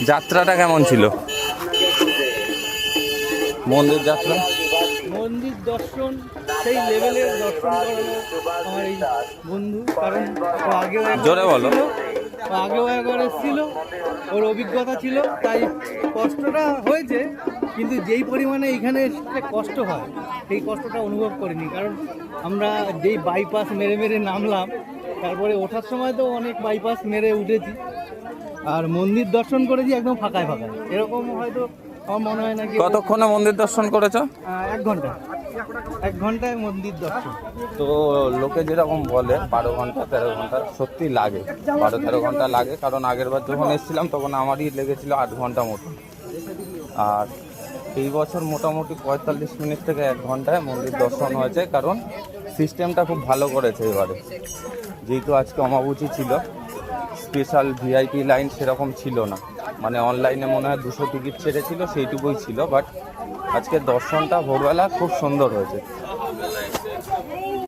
যাত্রাটা কেমন ছিল? মন্দির যাত্রা, মন্দির দর্শন সেই লেভেলের দর্শন করালো আমার এই বন্ধু, কারণ ও আগেও জোরে বলো। একবার এসেছিল, ওর অভিজ্ঞতা ছিল, তাই কষ্টটা হয়েছে, কিন্তু যেই পরিমাণে এখানে এসে কষ্ট হয় সেই কষ্টটা অনুভব করিনি। কারণ আমরা যেই বাইপাস মেরে মেরে নামলাম, তারপরে ওঠার সময় তো অনেক বাইপাস মেরে উঠেছি, আর মন্দির দর্শন করেছি একদম ফাঁকায় ফাঁকায়। এরকম হয়তো আমার মনে হয় না। কতক্ষণে মন্দির দর্শন করেছো? 1 ঘন্টায় মন্দির দর্শন। তো লোকে যেরকম বলে 12 ঘন্টা 13 ঘন্টা, সত্যি লাগে 12-13 ঘন্টা লাগে। কারণ আগের বার যখন এসেছিলাম তখন আমারই লেগেছিল 8 ঘন্টা মতো। আর এই বছর মোটামুটি 45 মিনিট থেকে 1 ঘন্টায় মন্দির দর্শন হয়েছে। কারণ সিস্টেমটা খুব ভালো করেছে এবারে, যেহেতু আজকে অমাবস্যা ছিল। স্পেশাল ভিআইপি লাইন সেরকম ছিল না, মানে অনলাইনে মনে হয় 200 টিকিট ছেড়েছিল, সেইটুকুই ছিল। বাট আজকে দর্শনটা ভোরবেলা খুব সুন্দর হয়েছে।